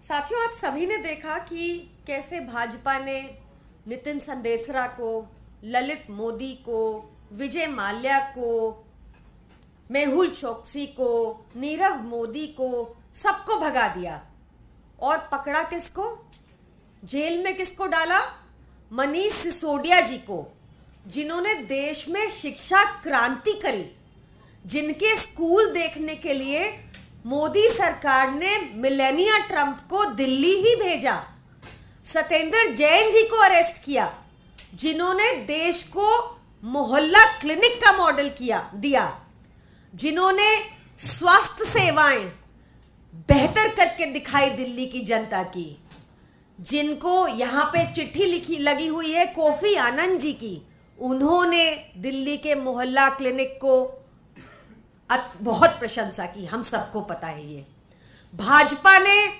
साथियों, आप सभी ने देखा कि कैसे भाजपा ने नितिन संदेसरा को, ललित मोदी को, विजय माल्या को, मेहुल चोकसी को, नीरव मोदी को, सबको भगा दिया। और पकड़ा किसको? जेल में किसको डाला? मनीष सिसोदिया जी को, जिन्होंने देश में शिक्षा क्रांति करी, जिनके स्कूल देखने के लिए मोदी सरकार ने मिलेनिया ट्रंप को दिल्ली ही भेजा। सत्येंद्र जैन जी को अरेस्ट किया, जिन्होंने देश को मोहल्ला क्लिनिक का मॉडल दिया, जिन्होंने स्वास्थ्य सेवाएं बेहतर करके दिखाई दिल्ली की जनता की, जिनको यहां पे चिट्ठी लगी हुई है कोफी आनंद जी की। उन्होंने दिल्ली के मोहल्ला क्लिनिक को बहुत प्रशंसा की, हम सबको पता है ये। भाजपा ने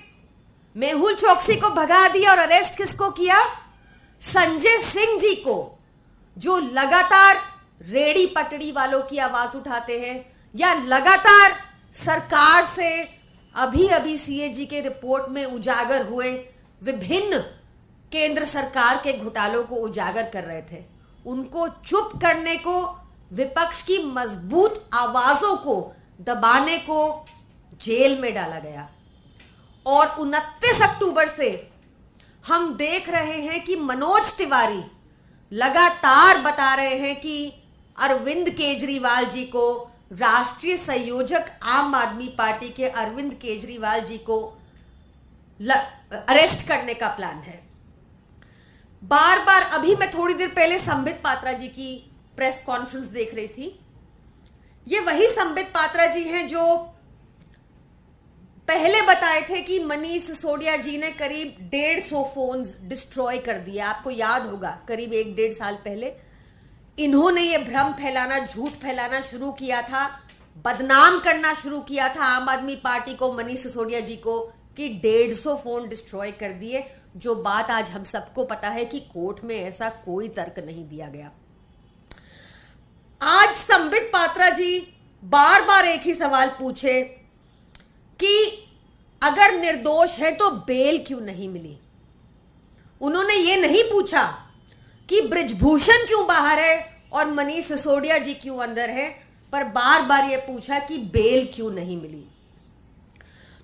मेहुल चोकसी को भगा दिया और अरेस्ट किसको किया? संजय सिंह जी को, जो लगातार रेड़ी पटड़ी वालों की आवाज उठाते हैं या लगातार सरकार से अभी सीएजी के रिपोर्ट में उजागर हुए विभिन्न केंद्र सरकार के घोटालों को उजागर कर रहे थे। उनको चुप करने को, विपक्ष की मजबूत आवाजों को दबाने को जेल में डाला गया। और 29 अक्टूबर से हम देख रहे हैं कि मनोज तिवारी लगातार बता रहे हैं कि अरविंद केजरीवाल जी को, राष्ट्रीय संयोजक आम आदमी पार्टी के अरविंद केजरीवाल जी को अरेस्ट करने का प्लान है। बार बार अभी मैं थोड़ी देर पहले संबित पात्रा जी की प्रेस कॉन्फ्रेंस देख रही थी। ये वही संबित पात्रा जी हैं जो पहले बताए थे कि मनीष सिसोदिया जी ने करीब 150 फोन्स डिस्ट्रॉय कर दिए। आपको याद होगा, करीब 1-1.5 साल पहले इन्होंने ये भ्रम फैलाना, झूठ फैलाना शुरू किया था, बदनाम करना शुरू किया था आम आदमी पार्टी को, मनीष सिसोदिया जी को, कि 150 फोन डिस्ट्रॉय कर दिए। जो बात आज हम सबको पता है कि कोर्ट में ऐसा कोई तर्क नहीं दिया गया। आज संबित पात्रा जी बार बार एक ही सवाल पूछे कि अगर निर्दोष है तो बेल क्यों नहीं मिली। उन्होंने ये नहीं पूछा कि ब्रिजभूषण क्यों बाहर है और मनीष सिसोदिया जी क्यों अंदर है, पर बार बार ये पूछा कि बेल क्यों नहीं मिली।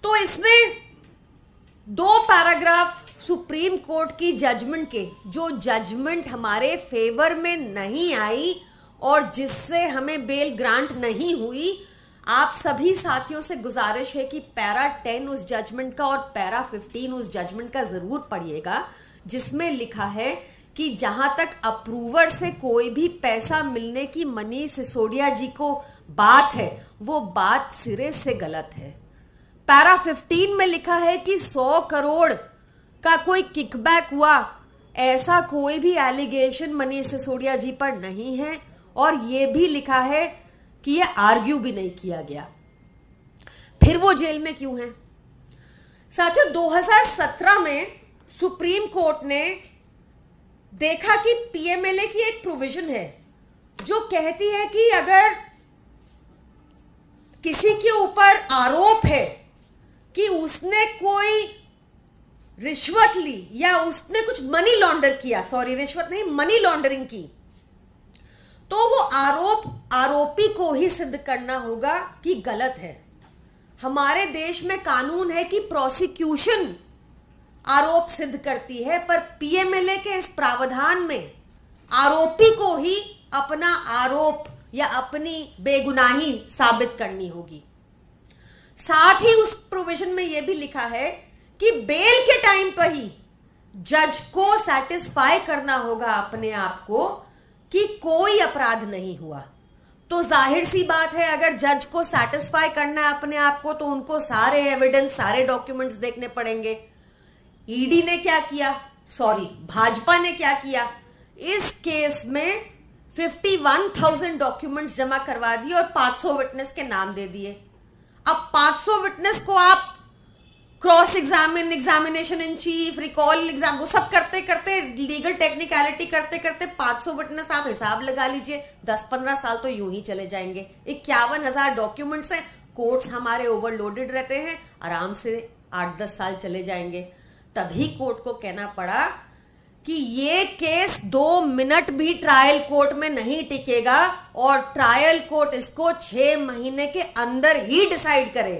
तो इसमें 2 पैराग्राफ सुप्रीम कोर्ट की जजमेंट के, जो जजमेंट हमारे फेवर में नहीं आई और जिससे हमें बेल ग्रांट नहीं हुई, आप सभी साथियों से गुजारिश है कि पैरा 10 उस जजमेंट का और पैरा 15 उस जजमेंट का जरूर पढ़िएगा, जिसमें लिखा है कि जहां तक अप्रूवर से कोई भी पैसा मिलने की मनीष सिसोदिया जी को बात है, वो बात सिरे से गलत है। पैरा 15 में लिखा है कि 100 करोड़ का कोई किकबैक हुआ, ऐसा कोई भी एलिगेशन मनीष सिसोदिया जी पर नहीं है। और यह भी लिखा है कि यह आर्ग्यू भी नहीं किया गया। फिर वो जेल में क्यों है? साथियों, 2017 में सुप्रीम कोर्ट ने देखा कि पीएमएलए की एक प्रोविजन है जो कहती है कि अगर किसी के ऊपर आरोप है कि उसने कोई रिश्वत ली या उसने कुछ मनी लॉन्डर किया, सॉरी रिश्वत नहीं, मनी लॉन्ड्रिंग की, तो वो आरोपी को ही सिद्ध करना होगा कि गलत है। हमारे देश में कानून है कि प्रोसिक्यूशन आरोप सिद्ध करती है, पर पीएमएलए के इस प्रावधान में आरोपी को ही अपना आरोप या अपनी बेगुनाही साबित करनी होगी। साथ ही उस प्रोविजन में यह भी लिखा है कि बेल के टाइम पर ही जज को सेटिस्फाई करना होगा अपने आप को कि कोई अपराध नहीं हुआ। तो जाहिर सी बात है, अगर जज को सेटिस्फाई करना है अपने आप को, तो उनको सारे एविडेंस, सारे डॉक्यूमेंट्स देखने पड़ेंगे। ईडी ने क्या किया, भाजपा ने क्या किया? इस केस में 51,000 डॉक्यूमेंट्स जमा करवा दिए और 500 विटनेस के नाम दे दिए। अब 500 विटनेस को आप cross examination in chief, recall exam, वो सब करते करते, लीगल टेक्निकलिटी करते करते 500 विटनेस, आप हिसाब लगा लीजिए 10-15 साल तो यूं ही चले जाएंगे। 51,000 डॉक्यूमेंट्स हैं, कोर्ट्स हमारे ओवरलोडेड रहते हैं, आराम से 8-10 साल चले जाएंगे। तभी कोर्ट को कहना पड़ा कि ये केस 2 मिनट भी ट्रायल कोर्ट में नहीं टिकेगा और ट्रायल कोर्ट इसको 6 महीने के अंदर ही डिसाइड करे,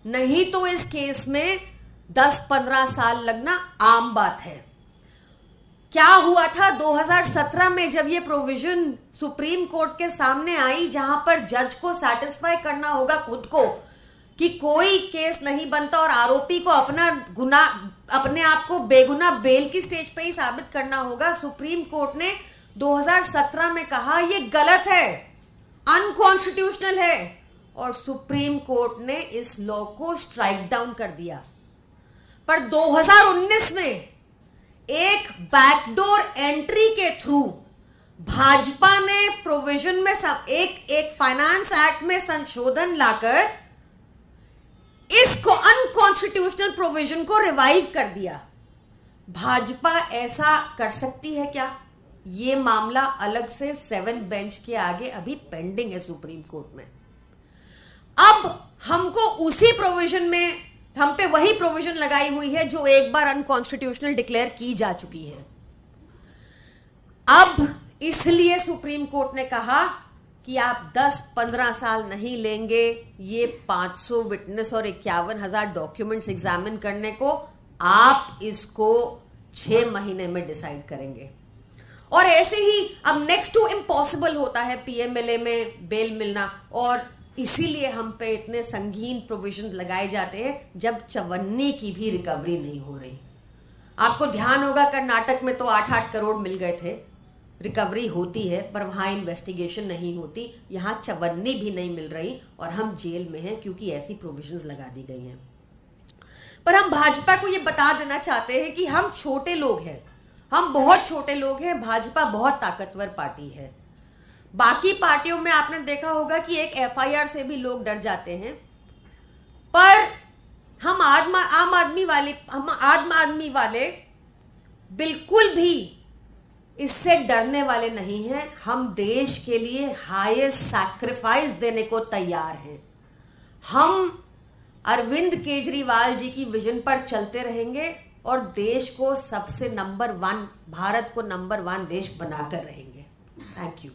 नहीं तो इस केस में 10-15 साल लगना आम बात है। क्या हुआ था 2017 में जब ये प्रोविजन सुप्रीम कोर्ट के सामने आई, जहां पर जज को सैटिस्फाई करना होगा खुद को कि कोई केस नहीं बनता और आरोपी को अपने आप को बेगुनाह बेल की स्टेज पे ही साबित करना होगा। सुप्रीम कोर्ट ने 2017 में कहा ये गलत है, अनकॉन्स्टिट्यूशनल है, और सुप्रीम कोर्ट ने इस लॉ को स्ट्राइक डाउन कर दिया। पर 2019 में एक बैकडोर एंट्री के थ्रू भाजपा ने प्रोविजन में एक फाइनेंस एक्ट में संशोधन लाकर इसको अनकॉन्स्टिट्यूशनल प्रोविजन को रिवाइव कर दिया। भाजपा ऐसा कर सकती है क्या? ये मामला अलग से 7 बेंच के आगे अभी पेंडिंग है सुप्रीम कोर्ट में। अब हमको उसी प्रोविजन में हम पे वही प्रोविजन लगाई हुई है जो एक बार अनकॉन्स्टिट्यूशनल डिक्लेयर की जा चुकी है। अब इसलिए सुप्रीम कोर्ट ने कहा कि आप 10-15 साल नहीं लेंगे ये 500 विटनेस और 51,000 डॉक्यूमेंट्स एग्जामिन करने को, आप इसको 6 महीने में डिसाइड करेंगे। और ऐसे ही अब नेक्स्ट टू इम्पॉसिबल होता है पीएमएलए में बेल मिलना, और इसीलिए हम पे इतने संगीन प्रोविजन लगाए जाते हैं जब चवन्नी की भी रिकवरी नहीं हो रही। आपको ध्यान होगा कर्नाटक में तो 8-8 करोड़ मिल गए थे, रिकवरी होती है पर वहां इन्वेस्टिगेशन नहीं होती। यहां चवन्नी भी नहीं मिल रही और हम जेल में हैं क्योंकि ऐसी प्रोविजंस लगा दी गई हैं। पर हम भाजपा को ये बता देना चाहते हैं कि हम छोटे लोग हैं, हम बहुत छोटे लोग हैं, भाजपा बहुत ताकतवर पार्टी है। बाकी पार्टियों में आपने देखा होगा कि एक एफआईआर से भी लोग डर जाते हैं, पर हम आम आदमी वाले बिल्कुल भी इससे डरने वाले नहीं हैं। हम देश के लिए हाईएस्ट सैक्रिफाइस देने को तैयार हैं। हम अरविंद केजरीवाल जी की विजन पर चलते रहेंगे और देश को सबसे नंबर 1, भारत को नंबर 1 देश बनाकर रहेंगे। Thank you.